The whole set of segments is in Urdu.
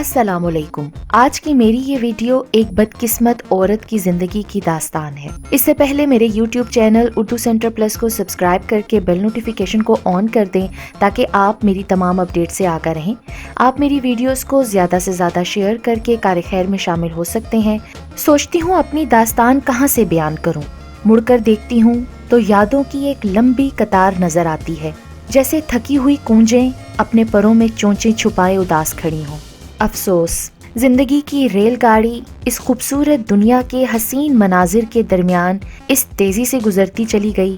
السلام علیکم۔ آج کی میری یہ ویڈیو ایک بدقسمت عورت کی زندگی کی داستان ہے۔ اس سے پہلے میرے YouTube channel Urdu centre plus کو سبسکرائب کر کے بیل نوٹیفیکیشن کو آن کر دیں تاکہ آپ میری تمام اپڈیٹ سے آگاہ رہیں۔ آپ میری ویڈیوز کو زیادہ سے زیادہ شیئر کر کے کار خیر میں شامل ہو سکتے ہیں۔ سوچتی ہوں اپنی داستان کہاں سے بیان کروں، مڑ کر دیکھتی ہوں تو یادوں کی ایک لمبی قطار نظر آتی ہے، جیسے تھکی ہوئی کونجیں اپنے پروں میں چونچیں چھپائے اداس کھڑی ہوں۔ افسوس، زندگی کی ریل گاڑی اس خوبصورت دنیا کے حسین مناظر کے درمیان اس تیزی سے گزرتی چلی گئی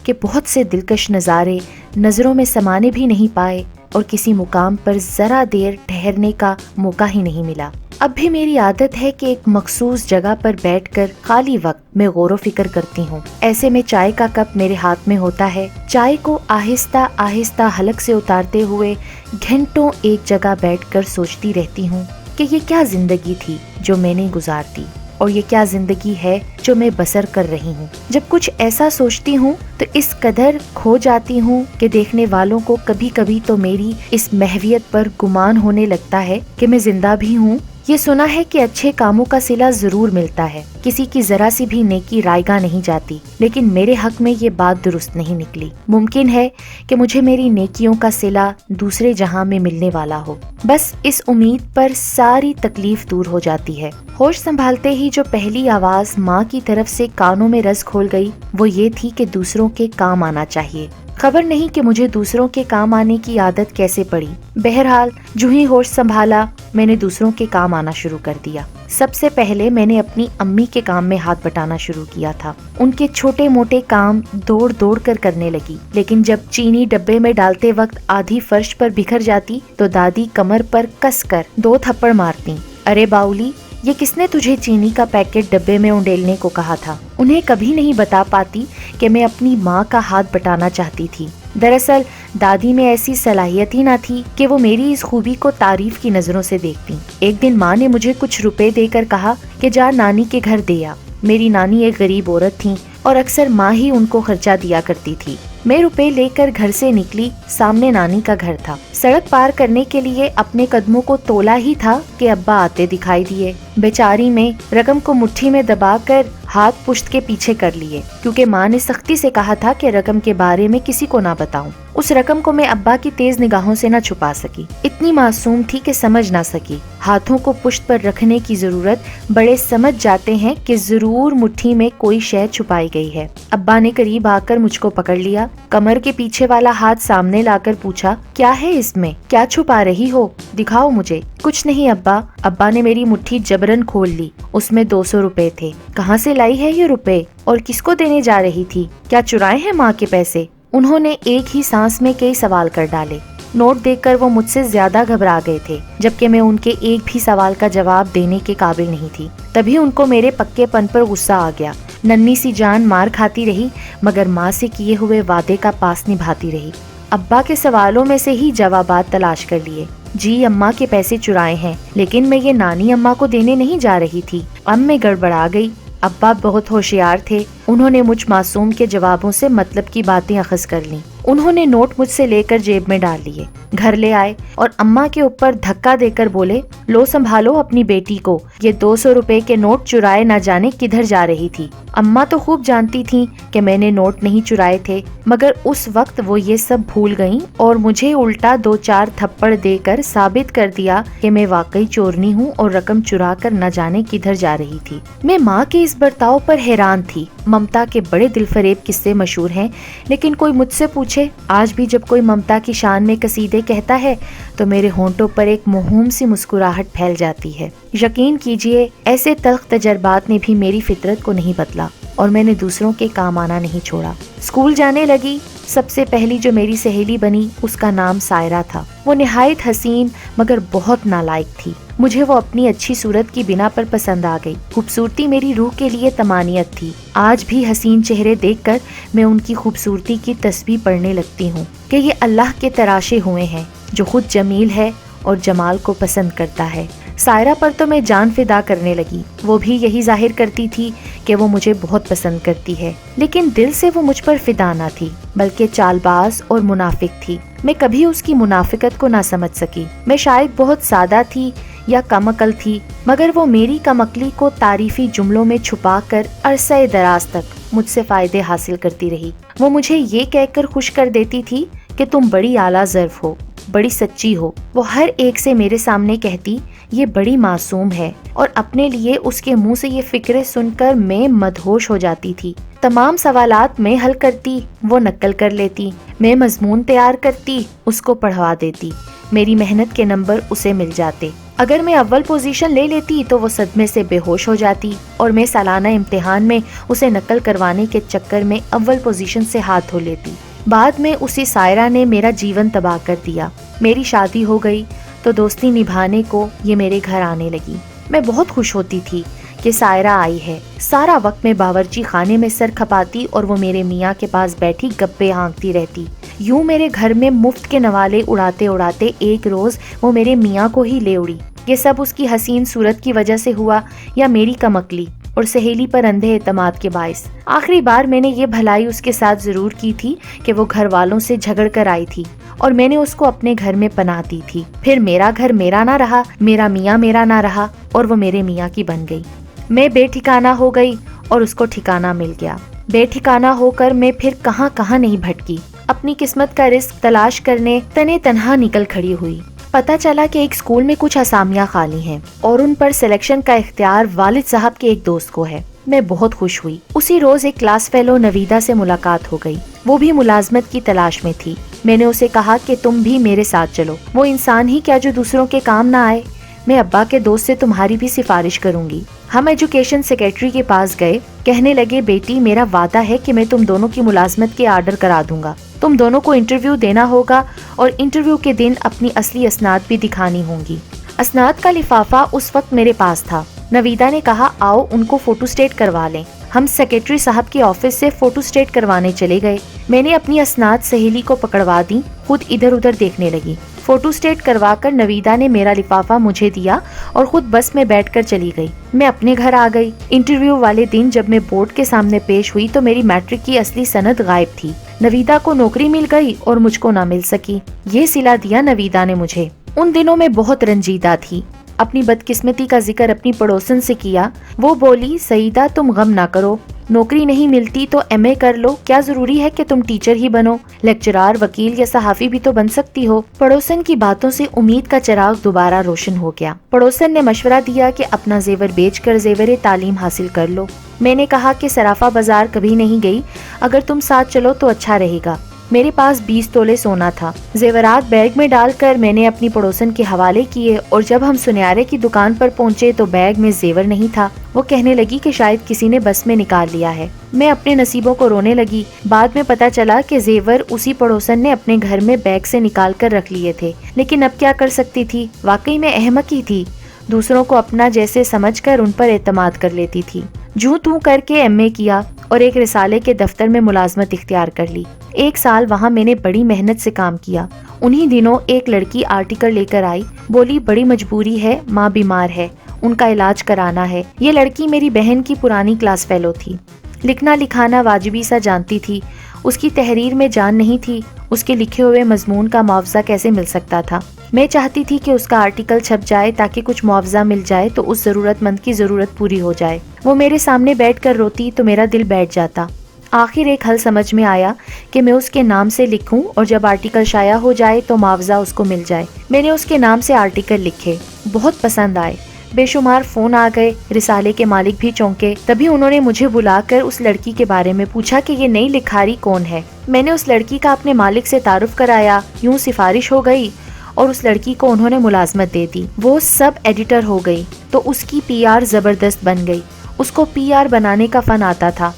کہ بہت سے دلکش نظارے نظروں میں سمانے بھی نہیں پائے اور کسی مقام پر ذرا دیر ٹھہرنے کا موقع ہی نہیں ملا۔ اب بھی میری عادت ہے کہ ایک مخصوص جگہ پر بیٹھ کر خالی وقت میں غور و فکر کرتی ہوں۔ ایسے میں چائے کا کپ میرے ہاتھ میں ہوتا ہے، چائے کو آہستہ آہستہ حلق سے اتارتے ہوئے گھنٹوں ایک جگہ بیٹھ کر سوچتی رہتی ہوں کہ یہ کیا زندگی تھی جو میں نے گزارتی اور یہ کیا زندگی ہے جو میں بسر کر رہی ہوں۔ جب کچھ ایسا سوچتی ہوں تو اس قدر کھو جاتی ہوں کہ دیکھنے والوں کو کبھی کبھی تو میری اس محویت پر گمان ہونے لگتا ہے کہ میں زندہ بھی ہوں۔ یہ سنا ہے کہ اچھے کاموں کا صلہ ضرور ملتا ہے، کسی کی ذرا سی بھی نیکی رائیگاں نہیں جاتی، لیکن میرے حق میں یہ بات درست نہیں نکلی۔ ممکن ہے کہ مجھے میری نیکیوں کا صلہ دوسرے جہاں میں ملنے والا ہو۔ بس اس امید پر ساری تکلیف دور ہو جاتی ہے۔ ہوش سنبھالتے ہی جو پہلی آواز ماں کی طرف سے کانوں میں رس کھول گئی وہ یہ تھی کہ دوسروں کے کام آنا چاہیے۔ خبر نہیں کہ مجھے دوسروں کے کام آنے کی عادت کیسے پڑی۔ بہرحال جو ہی ہوش سنبھالا میں نے دوسروں کے کام آنا شروع کر دیا۔ سب سے پہلے میں نے اپنی امی کے کام میں ہاتھ بٹانا شروع کیا تھا۔ ان کے چھوٹے موٹے کام دوڑ دوڑ کر کرنے لگی، لیکن جب چینی ڈبے میں ڈالتے وقت آدھی فرش پر بکھر جاتی تو دادی کمر پر کس کر 2 تھپڑ مارتی۔ ارے باؤلی، یہ کس نے تجھے چینی کا پیکٹ ڈبے میں انڈیلنے کو کہا تھا؟ انہیں کبھی نہیں بتا پاتی کہ میں اپنی ماں کا ہاتھ بٹانا چاہتی تھی۔ دراصل دادی میں ایسی صلاحیت ہی نہ تھی کہ وہ میری اس خوبی کو تعریف کی نظروں سے دیکھتی۔ ایک دن ماں نے مجھے کچھ روپے دے کر کہا کہ جا نانی کے گھر دے آ۔ میری نانی ایک غریب عورت تھیں اور اکثر ماں ہی ان کو خرچہ دیا کرتی تھی۔ میں روپے لے کر گھر سے نکلی، سامنے نانی کا گھر تھا۔ سڑک پار کرنے کے لیے اپنے قدموں کو تولا ہی تھا کہ ابا آتے دکھائی دیے۔ بیچاری میں رقم کو مٹھی میں دبا کر ہاتھ پشت کے پیچھے کر لیے، کیونکہ ماں نے سختی سے کہا تھا کہ رقم کے بارے میں کسی کو نہ بتاؤں۔ اس رقم کو میں ابا کی تیز نگاہوں سے نہ چھپا سکی، اتنی معصوم تھی کہ سمجھ نہ سکی۔ ہاتھوں کو پشت پر رکھنے کی ضرورت بڑے سمجھ جاتے ہیں کہ ضرور مٹھی میں کوئی شے چھپائی گئی ہے۔ ابا نے قریب آ کر مجھ کو پکڑ لیا، کمر کے پیچھے والا ہاتھ سامنے لا کر پوچھا، کیا ہے اس میں؟ کیا چھپا رہی ہو؟ دکھاؤ مجھے۔ کچھ نہیں ابا۔ ابا نے میری مٹھی جبرن کھول لی۔ اس میں 200 روپے تھے۔ کہاں سے لائی ہے یہ روپے اور کس کو دینے جا رہی تھی؟ کیا چرائے ہیں ماں کے پیسے؟ انہوں نے ایک ہی سانس میں کئی سوال کر ڈالے۔ نوٹ دیکھ کر وہ مجھ سے زیادہ گھبرا گئے تھے، جبکہ میں ان کے ایک بھی سوال کا جواب دینے کے قابل نہیں تھی۔ تبھی ان کو میرے پکے پن پر غصہ آ گیا۔ ننھی سی جان مار کھاتی رہی مگر ماں سے کیے ہوئے وعدے کا پاس نبھاتی رہی۔ ابا کے سوالوں میں سے ہی جوابات تلاش کر لیے۔ جی اماں کے پیسے چرائے ہیں، لیکن میں یہ نانی اماں کو دینے نہیں جا رہی تھی۔ اب میں گڑبڑا گئی۔ ابا بہت ہوشیار تھے، انہوں نے مجھ معصوم کے جوابوں سے مطلب کی باتیں اخذ کر لیں۔ انہوں نے نوٹ مجھ سے لے کر جیب میں ڈال لیے، گھر لے آئے اور اماں کے اوپر دھکا دے کر بولے، لو سنبھالو اپنی بیٹی کو، یہ 200 روپے کے نوٹ چرائے نہ جانے کدھر جا رہی تھی۔ اماں تو خوب جانتی تھیں کہ میں نے نوٹ نہیں چرائے تھے، مگر اس وقت وہ یہ سب بھول گئیں اور مجھے الٹا 2-4 تھپڑ دے کر ثابت کر دیا کہ میں واقعی چورنی ہوں اور رقم چرا کر نہ جانے کدھر جا رہی تھی۔ میں ماں کے اس برتاؤ پر حیران تھی۔ ممتا کے بڑے دل فریب قصے مشہور ہیں، لیکن کوئی مجھ سے پوچھے آج بھی جب کوئی ممتا کی شان میں قصیدے کہتا ہے تو میرے ہونٹوں پر ایک موہوم سی مسکراہٹ پھیل جاتی ہے۔ یقین کیجئے ایسے تلخ تجربات نے بھی میری فطرت کو نہیں بدلا اور میں نے دوسروں کے کام آنا نہیں چھوڑا۔ اسکول جانے لگی، سب سے پہلی جو میری سہیلی بنی اس کا نام سائرہ تھا۔ وہ نہایت حسین مگر بہت نالائق تھی۔ مجھے وہ اپنی اچھی صورت کی بنا پر پسند آ گئی۔ خوبصورتی میری روح کے لیے طمانینت تھی۔ آج بھی حسین چہرے دیکھ کر میں ان کی خوبصورتی کی تسبیح پڑھنے لگتی ہوں کہ یہ اللہ کے تراشے ہوئے ہیں جو خود جمیل ہے اور جمال کو پسند کرتا ہے۔ سائرہ پر تو میں جان فدا کرنے لگی۔ وہ بھی یہی ظاہر کرتی تھی کہ وہ مجھے بہت پسند کرتی ہے، لیکن دل سے وہ مجھ پر فدا نہ تھی بلکہ چال باز اور منافق تھی۔ میں کبھی اس کی منافقت کو نہ سمجھ سکی۔ میں شاید بہت سادہ تھی یا کم عقل تھی، مگر وہ میری کم عقلی کو تعریفی جملوں میں چھپا کر عرصہ دراز تک مجھ سے فائدے حاصل کرتی رہی۔ وہ مجھے یہ کہہ کر خوش کر دیتی تھی کہ تم بڑی اعلیٰ ظرف ہو، بڑی سچی ہو۔ وہ ہر ایک سے میرے سامنے کہتی یہ بڑی معصوم ہے، اور اپنے لیے اس کے منہ سے یہ فکریں سن کر میں مدہوش ہو جاتی تھی۔ تمام سوالات میں حل کرتی، وہ نقل کر لیتی، میں مضمون تیار کرتی، اس کو پڑھوا دیتی، میری محنت کے نمبر اسے مل جاتے۔ اگر میں اول پوزیشن لے لیتی تو وہ صدمے سے بے ہوش ہو جاتی، اور میں سالانہ امتحان میں اسے نقل کروانے کے چکر میں اول پوزیشن سے ہاتھ دھو لیتی۔ بعد میں اسی سائرہ نے میرا جیون تباہ کر دیا۔ میری شادی ہو گئی تو دوستی نبھانے کو یہ میرے گھر آنے لگی۔ میں بہت خوش ہوتی تھی کہ سائرہ آئی ہے۔ سارا وقت میں باورچی خانے میں سر کھپاتی اور وہ میرے میاں کے پاس بیٹھی گپے ہانکتی رہتی۔ یوں میرے گھر میں مفت کے نوالے اڑاتے اڑاتے ایک روز وہ میرے میاں کو ہی لے اڑی۔ یہ سب اس کی حسین صورت کی وجہ سے ہوا یا میری کم عقلی اور سہیلی پر اندھے اعتماد کے باعث؟ آخری بار میں نے یہ بھلائی اس کے ساتھ ضرور کی تھی کہ وہ گھر والوں سے جھگڑ کر آئی تھی اور میں نے اس کو اپنے گھر میں پناہ دی تھی۔ پھر میرا گھر میرا نہ رہا، میرا میاں میرا نہ رہا، اور وہ میرے میاں کی بن گئی۔ میں بے ٹھکانہ ہو گئی اور اس کو ٹھکانہ مل گیا۔ بے ٹھکانہ ہو کر میں پھر کہاں کہاں نہیں بھٹکی، اپنی قسمت کا رزق تلاش کرنے تنے تنہا نکل کھڑی ہوئی۔ پتا چلا کہ ایک اسکول میں کچھ اسامیاں خالی ہیں اور ان پر سلیکشن کا اختیار والد صاحب کے ایک دوست کو ہے۔ میں بہت خوش ہوئی۔ اسی روز ایک کلاس فیلو نویدہ سے ملاقات ہو گئی۔ وہ بھی ملازمت کی تلاش میں تھی۔ میں نے اسے کہا کہ تم بھی میرے ساتھ چلو، وہ انسان ہی کیا جو دوسروں کے کام نہ آئے۔ میں ابا کے دوست سے تمہاری بھی سفارش کروں گی۔ ہم ایجوکیشن سیکریٹری کے پاس گئے، کہنے لگے بیٹی میرا وعدہ ہے کہ میں تم دونوں کی ملازمت کے آرڈر کرا دوں گا۔ تم دونوں کو انٹرویو دینا ہوگا اور انٹرویو کے دن اپنی اصلی اسناد بھی دکھانی ہوں گی۔ اسناد کا لفافہ اس وقت میرے پاس تھا۔ نویدہ نے کہا آؤ ان کو فوٹو سٹیٹ کروا لیں۔ ہم سیکریٹری صاحب کے آفس سے فوٹو سٹیٹ کروانے چلے گئے۔ میں نے اپنی اسناد سہیلی کو پکڑوا دی، خود ادھر ادھر دیکھنے لگی۔ فوٹو سٹیٹ کروا کر نویدہ نے میرا لفافہ مجھے دیا اور خود بس میں بیٹھ کر چلی گئی۔ میں اپنے گھر آ گئی۔ انٹرویو والے دن جب میں بورڈ کے سامنے پیش ہوئی تو میری میٹرک کی اصلی سند غائب تھی۔ نویدہ کو نوکری مل گئی اور مجھ کو نہ مل سکی۔ یہ صلہ دیا نویدہ نے مجھے۔ ان دنوں میں بہت رنجیدہ تھی۔ اپنی بدقسمتی کا ذکر اپنی پڑوسن سے کیا۔ وہ بولی سعیدہ تم غم نہ کرو، نوکری نہیں ملتی تو ایم اے کر لو، کیا ضروری ہے کہ تم ٹیچر ہی بنو، لیکچرار، وکیل یا صحافی بھی تو بن سکتی ہو۔ پڑوسن کی باتوں سے امید کا چراغ دوبارہ روشن ہو گیا۔ پڑوسن نے مشورہ دیا کہ اپنا زیور بیچ کر زیور تعلیم حاصل کر لو۔ میں نے کہا کہ سرافہ بازار کبھی نہیں گئی، اگر تم ساتھ چلو تو اچھا رہے گا۔ میرے پاس 20 تولے سونا تھا۔ زیورات بیگ میں ڈال کر میں نے اپنی پڑوسن کے حوالے کیے اور جب ہم سنیارے کی دکان پر پہنچے تو بیگ میں زیور نہیں تھا۔ وہ کہنے لگی کہ شاید کسی نے بس میں نکال لیا ہے۔ میں اپنے نصیبوں کو رونے لگی۔ بعد میں پتا چلا کہ زیور اسی پڑوسن نے اپنے گھر میں بیگ سے نکال کر رکھ لیے تھے، لیکن اب کیا کر سکتی تھی، واقعی میں احمق ہی تھی۔ دوسروں کو اپنا جیسے سمجھ کر ان پر اعتماد کر لیتی تھی۔ جوں توں کر کے ایم اے کیا اور ایک رسالے کے دفتر میں ملازمت اختیار کر لی۔ 1 سال وہاں میں نے بڑی محنت سے کام کیا۔ انہی دنوں ایک لڑکی آرٹیکل لے کر آئی، بولی بڑی مجبوری ہے، ماں بیمار ہے، ان کا علاج کرانا ہے۔ یہ لڑکی میری بہن کی پرانی کلاس فیلو تھی، لکھنا لکھانا واجبی سا جانتی تھی۔ اس کی تحریر میں جان نہیں تھی، اس کے لکھے ہوئے مضمون کا معاوضہ کیسے مل سکتا تھا۔ میں چاہتی تھی کہ اس کا آرٹیکل چھپ جائے تاکہ کچھ معاوضہ مل جائے تو اس ضرورت مند کی ضرورت پوری ہو جائے۔ وہ میرے سامنے بیٹھ کر روتی تو میرا دل بیٹھ جاتا۔ آخر ایک حل سمجھ میں آیا کہ میں اس کے نام سے لکھوں اور جب آرٹیکل شائع ہو جائے تو معاوضہ اس کو مل جائے۔ میں نے اس کے نام سے آرٹیکل لکھے، بہت پسند آئے، بے شمار فون آ گئے، رسالے کے مالک بھی چونکے۔ تبھی انہوں نے مجھے بلا کر اس لڑکی کے بارے میں پوچھا کہ یہ نئی لکھاری کون ہے۔ میں نے اس لڑکی کا اپنے مالک سے تعارف کرایا، یوں سفارش ہو گئی اور اس لڑکی کو انہوں نے ملازمت دے دی۔ وہ سب ایڈیٹر ہو گئی تو اس کی پی آر زبردست بن گئی۔ اس کو پی آر بنانے کا فن آتا تھا۔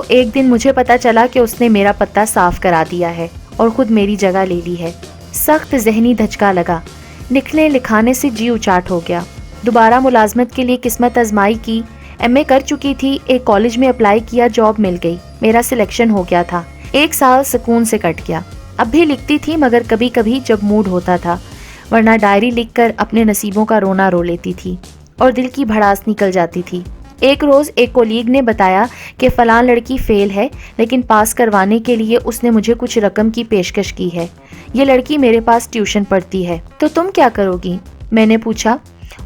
ایک دن مجھے پتا چلا کہ اس نے میرا پتہ صاف کرا دیا ہے اور خود میری جگہ لے لی ہے۔ سخت ذہنی دھچکا لگا، لکھنے لکھانے سے جی اچاٹ ہو گیا۔ دوبارہ ملازمت کے لیے قسمت آزمائی کی، ایم اے کر چکی تھی، ایک کالج میں اپلائی کیا، جاب مل گئی، میرا سلیکشن ہو گیا تھا۔ 1 سال سکون سے کٹ گیا۔ اب بھی لکھتی تھی مگر کبھی کبھی جب موڈ ہوتا تھا، ورنہ ڈائری لکھ کر اپنے نصیبوں کا رونا رو لیتی تھی اور دل کی بھڑاس نکل جاتی تھی۔ ایک روز ایک کولیگ نے بتایا کہ فلاں لڑکی فیل ہے لیکن پاس کروانے کے لیے اس نے مجھے کچھ رقم کی پیشکش کی ہے۔ یہ لڑکی میرے پاس ٹیوشن پڑھتی ہے، تو تم کیا کرو گی؟ میں نے پوچھا۔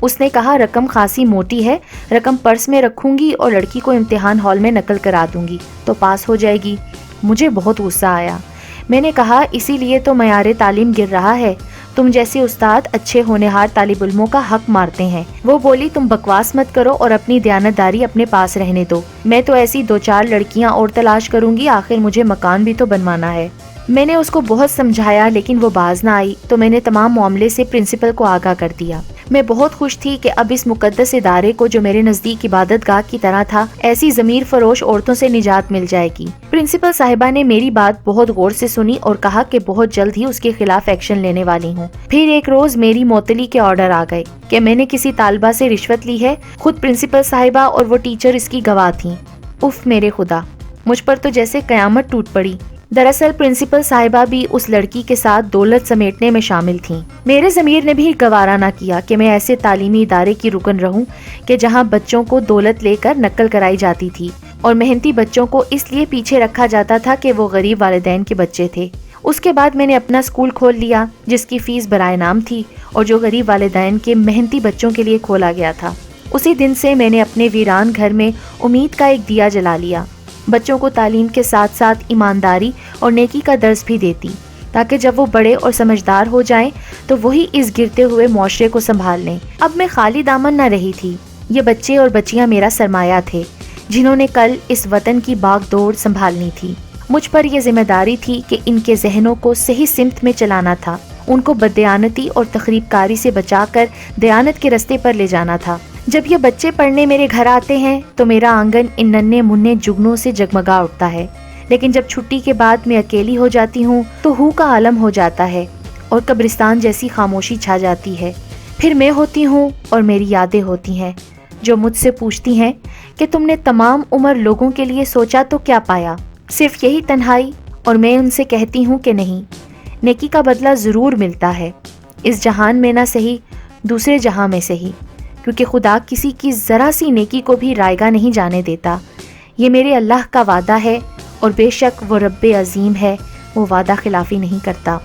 اس نے کہا رقم خاصی موٹی ہے، رقم پرس میں رکھوں گی اور لڑکی کو امتحان ہال میں نقل کرا دوں گی تو پاس ہو جائے گی۔ مجھے بہت غصہ آیا۔ میں نے کہا اسی لیے تو معیار تعلیم گر رہا ہے، تم جیسے استاد اچھے ہونہار طالب علموں کا حق مارتے ہیں۔ وہ بولی تم بکواس مت کرو اور اپنی دیانتداری اپنے پاس رہنے دو، میں تو ایسی 2-4 لڑکیاں اور تلاش کروں گی، آخر مجھے مکان بھی تو بنوانا ہے۔ میں نے اس کو بہت سمجھایا لیکن وہ باز نہ آئی تو میں نے تمام معاملے سے پرنسپل کو آگاہ کر دیا۔ میں بہت خوش تھی کہ اب اس مقدس ادارے کو جو میرے نزدیک عبادت گاہ کی طرح تھا، ایسی ضمیر فروش عورتوں سے نجات مل جائے گی۔ پرنسپل صاحبہ نے میری بات بہت غور سے سنی اور کہا کہ بہت جلد ہی اس کے خلاف ایکشن لینے والی ہوں۔ پھر ایک روز میری معطلی کے آرڈر آ گئے کہ میں نے کسی طالبہ سے رشوت لی ہے، خود پرنسپل صاحبہ اور وہ ٹیچر اس کی گواہ تھیں۔ اف میرے خدا، مجھ پر تو جیسے قیامت ٹوٹ پڑی۔ دراصل پرنسپل صاحبہ بھی اس لڑکی کے ساتھ دولت سمیٹنے میں شامل تھیں۔ میرے ضمیر نے بھی گوارا نہ کیا کہ میں ایسے تعلیمی ادارے کی رکن رہوں کہ جہاں بچوں کو دولت لے کر نقل کرائی جاتی تھی اور محنتی بچوں کو اس لیے پیچھے رکھا جاتا تھا کہ وہ غریب والدین کے بچے تھے۔ اس کے بعد میں نے اپنا اسکول کھول لیا جس کی فیس برائے نام تھی اور جو غریب والدین کے محنتی بچوں کے لیے کھولا گیا تھا۔ اسی دن سے میں نے اپنے ویران گھر میں امید کا ایک دیا جلا لیا، بچوں کو تعلیم کے ساتھ ساتھ ایمانداری اور نیکی کا درس بھی دیتی تاکہ جب وہ بڑے اور سمجھدار ہو جائیں تو وہی اس گرتے ہوئے معاشرے کو سنبھال لیں۔ اب میں خالی دامن نہ رہی تھی، یہ بچے اور بچیاں میرا سرمایہ تھے جنہوں نے کل اس وطن کی باغ دوڑ سنبھالنی تھی۔ مجھ پر یہ ذمہ داری تھی کہ ان کے ذہنوں کو صحیح سمت میں چلانا تھا، ان کو بددیانتی اور تخریب کاری سے بچا کر دیانت کے رستے پر لے جانا تھا۔ جب یہ بچے پڑھنے میرے گھر آتے ہیں تو میرا آنگن ان ننھے منھے جگنوں سے جگمگا اٹھتا ہے، لیکن جب چھٹی کے بعد میں اکیلی ہو جاتی ہوں تو ہو کا عالم ہو جاتا ہے اور قبرستان جیسی خاموشی چھا جاتی ہے۔ پھر میں ہوتی ہوں اور میری یادیں ہوتی ہیں جو مجھ سے پوچھتی ہیں کہ تم نے تمام عمر لوگوں کے لیے سوچا تو کیا پایا؟ صرف یہی تنہائی؟ اور میں ان سے کہتی ہوں کہ نہیں، نیکی کا بدلہ ضرور ملتا ہے، اس جہان میں نہ صحیح دوسرے جہاں میں صحیح، کیونکہ خدا کسی کی ذرا سی نیکی کو بھی رائیگاں نہیں جانے دیتا۔ یہ میرے اللہ کا وعدہ ہے اور بے شک وہ رب عظیم ہے، وہ وعدہ خلافی نہیں کرتا۔